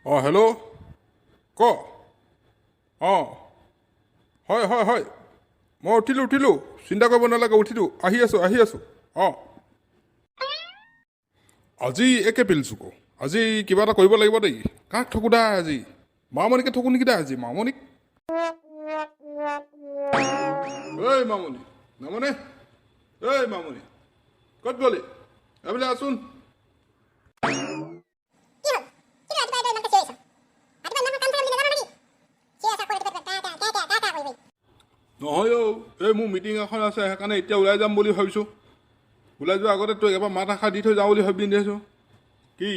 অঁ হেল্ল' ক অঁ হয় হয় হয় মই উঠিলোঁ চিন্তা কৰিব নালাগে উঠিলোঁ আহি আছোঁ অঁ আজি একে পিলছোঁ ক আজি কিবা এটা কৰিব লাগিব দেই কাক ঠকো দা আজি মামণিকে ঠকো নেকি দা আজি মামণিক ঐ মামণি মামণি ঐ মামণি ক'ত গ'লি এইফালে আছোন নহয় অ' এই মোৰ মিটিং এখন আছে সেইকাৰণে এতিয়া ওলাই যাম বুলি ভাবিছোঁ ওলাই যোৱাৰ আগতে তই এবাৰ মাত এষাৰ দি থৈ যাওঁ বুলি ভাবি নিছোঁ কি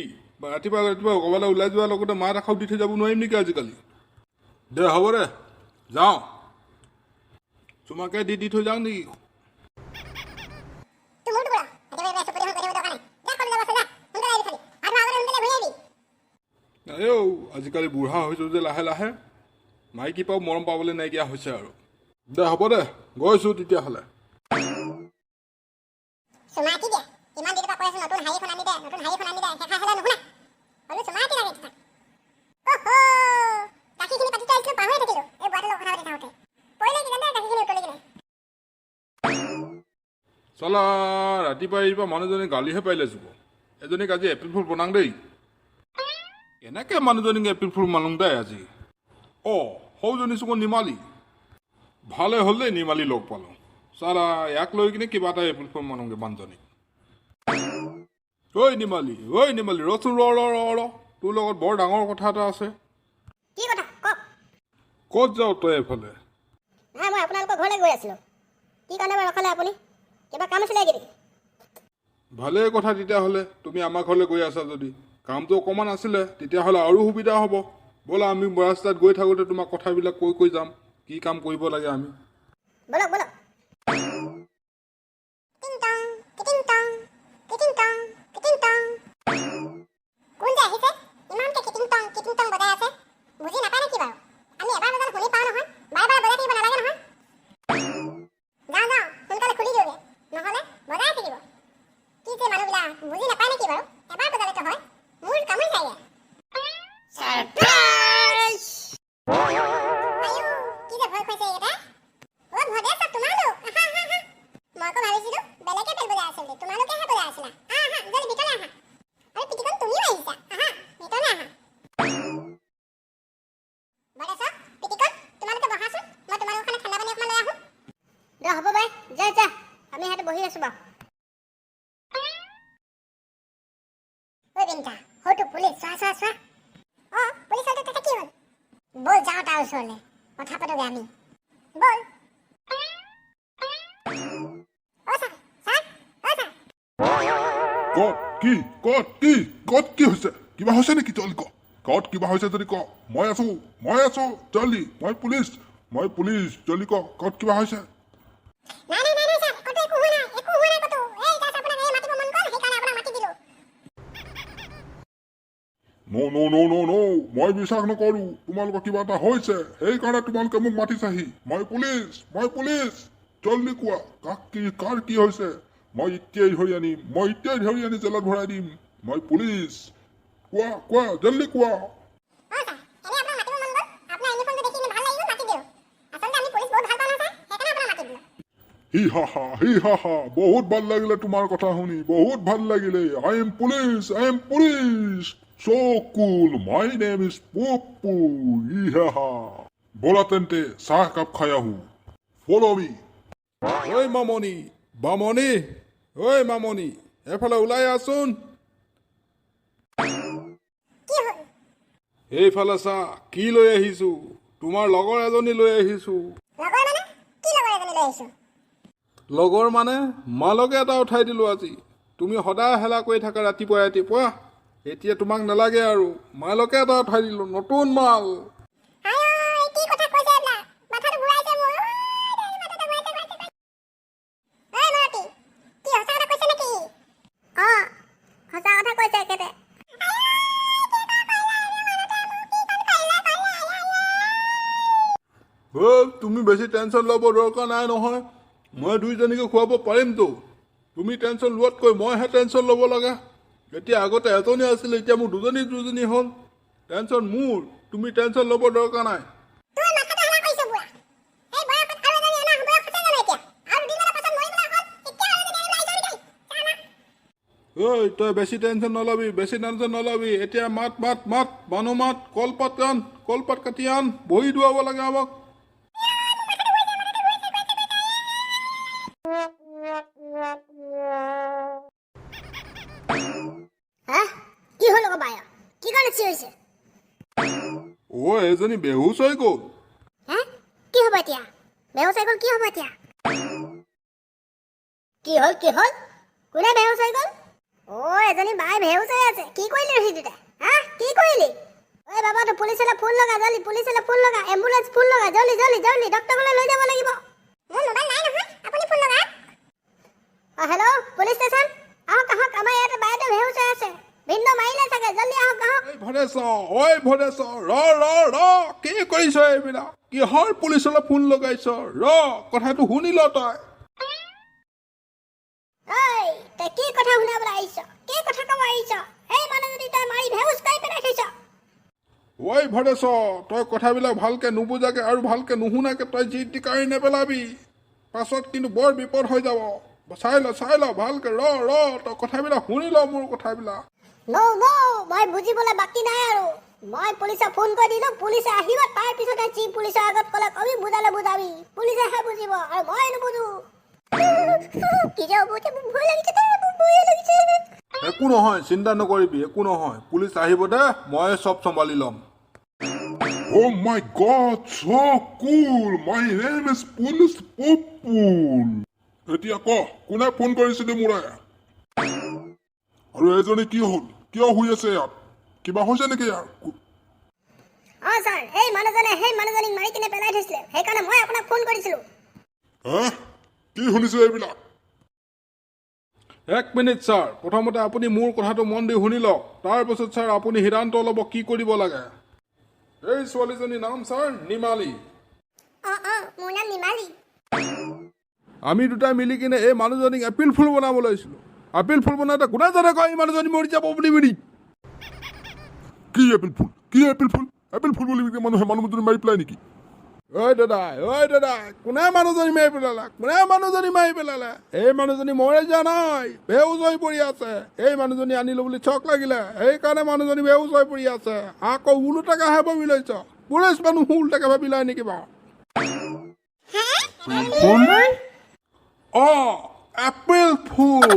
ৰাতিপুৱা ক'ৰবালৈ ওলাই যোৱাৰ লগতে মাত এষাৰ দি থৈ যাব নোৱাৰিম নেকি আজিকালি দে হ'ব দে যাওঁ তোমাকে দি থৈ যাওঁ নেকি এই আজিকালি বুঢ়া হৈছোঁ যে লাহে লাহে মাইকী পাও মৰম পাবলৈ নাইকিয়া হৈছে আৰু দে হ'ব দে গৈছোঁ তেতিয়াহ'লে চলা ৰাতিপুৱা মানুহজনী গালিহে পাৰিলে যুগ এজনীক আজি এপ্ৰিল ফুল বনাং দেই এনেকৈ মানুহজনীক এপ্ৰিল ফুল মানোং দেই আজি অঁ সৌজনী চুক নিমালি ভালে হ'ল দেই নিমালি লগ পালোঁ চালা ইয়াক লৈ কিনে কিবা এটা এপ্ৰিল ফুল মানোংগে মানুহজনীক ঐ নিমালি ৰচোন ৰ তোৰ লগত বৰ ডাঙৰ কথা এটা আছে কি কথা কওক ক'ত যাওঁ তই এইফালে মই আপোনালোকৰ ঘৰলৈ গৈ আছিলোঁ কি কাৰণে বাৰু ৰখালে আপুনি কিবা কাম আছিলে নেকি ভালেই কথা তেতিয়াহ'লে তুমি আমাৰ ঘৰলৈ গৈ আছা যদি কামটো অকণমান আছিলে তেতিয়াহ'লে আৰু সুবিধা হ'ব ব'লা আমি ৰাস্তাত গৈ থাকোঁতে তোমাক কথাবিলাক কৈ যাম কি কাম কৰিব লাগে আমি বলক কোন যে আহিছে ইমানকে কিটিং টং বজাই আছে বুজি নাপায় নেকি বাৰু আমি এবাৰ বজালে শুনি পাওঁ নহয় বাৰে বজাই থাকিব নালাগে নহয় যাওঁ সোনকালে খুলি দিওঁগে নহ'লে বজাই থাকিব কি যে মানুহবিলাক বুজি নাপায় নেকি বাৰু এবাৰ বজালেতো হয় মোৰ কামেই চাগে সাৰপ্ৰাইজ কি যে ভয় খুৱাইছে এটা অ' ভদে আছা তোমালোক মই আকৌ ভাবিছিলোঁ বেলেগে বেল বজাই আছে বুলি তোমালোকেহে বজাই আছিলা জলদি ভিতৰলৈ আহা আৰু পিটিকন তুমিও আহিছা ভিতৰলৈ আহা বলে চব পিটিকন তোমালোকে বহাচোন মই তোমালোকৰ কাৰণে ঠাণ্ডা পানী অকণমান লৈ আহোঁ দে হ'ব বাই যা আমি ইয়াতে বহি আছোঁ বাৰু ঐ বিনিতা হয়তো পুলিচ চোৱা অঁ পুলিচৰ তাতে কি হ'ল ব'ল যাওঁ তাৰ ওচৰলৈ কথা পাতোগে আমি ব'ল ক'ত কি হৈছে কিবা হৈছে নেকি জলদি ক ক'ত কিবা হৈছে যদি ক মই আছো জলদি মই পুলিচ জলদি ক ক'ত কিবা হৈছে নাই ছাৰ কতো একো হোৱা নাই কতো এই জাষ্ট আপোনাক এই মাতিব মন গ'ল সেইকাৰণে আপোনাক মাতি দিলোঁ ন মই বিশ্বাস নকৰোঁ তোমালোকৰ কিবা এটা হৈছে সেইকাৰণে তোমালোকে মোক মাতিছাহি মই পুলিচ জলদি কোৱা কাৰ কি হৈছে মই এতিয়াই ধৰি আনি জেলত ভৰাই দিম মই পুলিচ কোৱা জলদি কোৱা হি হা বহুত ভাল লাগিলে তোমাৰ কথা শুনি বহুত ভাল লাগিলে I am police so cool my name is Popu ইহা বলা তেন্তে চাহ কাপ খাই আহো follow me ঐ মামনি এফালে ওলাই আছোন এইফালে চা কি লৈ আহিছো তোমাৰ লগৰ এজনী লৈ আহিছো লগৰ মানে মালকে এটা উঠাই দিলো আজি তুমি সদায় হেলা কৰি থাকা ৰাতিপুৱা এতিয়া তোমাক নালাগে আৰু মালকে এটা উঠাই দিলো নতুন মাল তুমি বেছি টেনশ্যন ল'ব দৰকাৰ নাই নহয় মই দুইজনীকে খুৱাব পাৰিমতো তুমি টেনশ্যন লোৱাতকৈ মইহে টেনশ্যন ল'ব লগা এতিয়া আগতে এজনী আছিলে এতিয়া মোৰ দুজনী হ'ল টেনশ্যন মোৰ তুমি টেনশ্যন ল'ব দৰকাৰ নাই তোৰ মাথাটো হালা কৰিছ বুঢ়া এই বয়সত আৰু এজনী অনা বয়স আছে জানো এতিয়া আৰু দুদিনৰ পাছত মৰিবলৈ হ'ল এতিয়া আৰু যদি ওলাই যাবি ঐ তই বেছি টেনশ্যন নলবি এতিয়া মাত মানুহ মাত কলপাত কাটি আন বহি ধুৱাব লাগে আমাক কি হল গো বায়া কি কাৰণে চিঞৰিছে ও এজনী বেহুচ হৈ গ'ল কি হ'ব এতিয়া বেহুচ হৈ গ'ল কি হ'ব এতিয়া কি হল কোনে বেহুচ হৈ গ'ল এজনী বাই বেহুচ হৈ আছে কি কৰিলি ৰহি দুটা কি কৰিলি ঐ বাবা তো পুলিচলৈ ফোন লগা জলদি পুলিচলৈ ফোন লগা এম্বুলেন্স ফোন লগা জলদি ডক্টৰলৈ লৈ যাব লাগিব মোৰ মোবাইল নাই নহয় আপুনি ফোন লগা হেল্ল' পুলিচ ষ্টেচন আহক আমাৰ ইয়াতে বাইদেউ বেহুচ হৈ আছে ভিন্ন মাৰিলে চাগে জলদি আহক ঐ ভদেশ ৰ কি কৰিছ এইবিলাক কিহৰ পুলিচলৈ ফোন লগাইছ কথাটো শুনি ল তই তই কি কথা শুনাবলৈ আহিছ কি কথা ক'ব আহিছ এই মানুহজনী তই মাৰি বেহুচ কৰি পেলাই থৈছ ঐ ভদেশ তই কথাবিলাক ভালকে নুবুজাকে আৰু ভালকে নুশুনাকে তই যি টিকাৰি নেপেলাবি পাছত কিন্তু বৰ বিপদ হৈ যাব চাই ল ভালকে ৰ তই কথাবিলাক শুনি ল মোৰ কথাবিলাক মই বুজিবলৈ বাকী নাই আৰু মই পুলিচক ফোন কৰি দিলো পুলিচে আহিব তাৰ পিছতে যি পুলিচৰ আগত ক'লে কবি বুজাবি পুলিচেহে বুজিব আৰু মই নুবুজো কি যে হ'ব ভয় লাগিছে একো নহয় চিন্তা নকৰিবি একো নহয় পুলিচ আহিব দে মই চব চম্ভালি ল'ম Oh my God, so cool! My name is Police Popul. এতিয়া ক কোনে ফোন কৰিছিলে মোৰে আৰু এজনী কি হ'ল কিয় শুই আছে ইয়াত কিবা হৈছে নেকি ইয়াৰ ছাৰ সেই মানুহজনীক মাৰি কিনে পেলাই থৈছিলে সেইকাৰণে মই আপোনাক ফোন কৰিছিলো কি শুনিছো এইবিলাক এক মিনিট ছাৰ প্ৰথমতে আপুনি মোৰ কথাটো মন দি শুনি লওক তাৰপাছত ছাৰ আপুনি সিদ্ধান্ত ল'ব কি কৰিব লাগে এই ছোৱালীজনীৰ নাম ছাৰ নিমালী মোৰ নাম নিমালী আমি দুটাই মিলি কিনে এই মানুহজনীক এপিল ফুল বনাব লৈছিলো এপিল ফুল বনাওঁতে কোনে জানে কয় এই মানুহজনী মৰি যাব বুলি কি এপিল ফুল বুলি মানুহজনী মাৰি পেলাই নেকি ঐ দাদা কোনে মানুহজনী মাৰি পেলালে এই মানুহজনী মৰি যোৱা নাই বেহুচ হৈ পৰি আছে এই মানুহজনী আনিলো বুলি চক লাগিলে সেইকাৰণে মানুহজনী বেহুচ হৈ পৰি আছে আকৌ ওলোটাকেহে ভাবি লৈছ পুলিচ মানুহ ওলোটাকে ভাবি লয় নেকি বাৰু এপ্ৰিল ফুল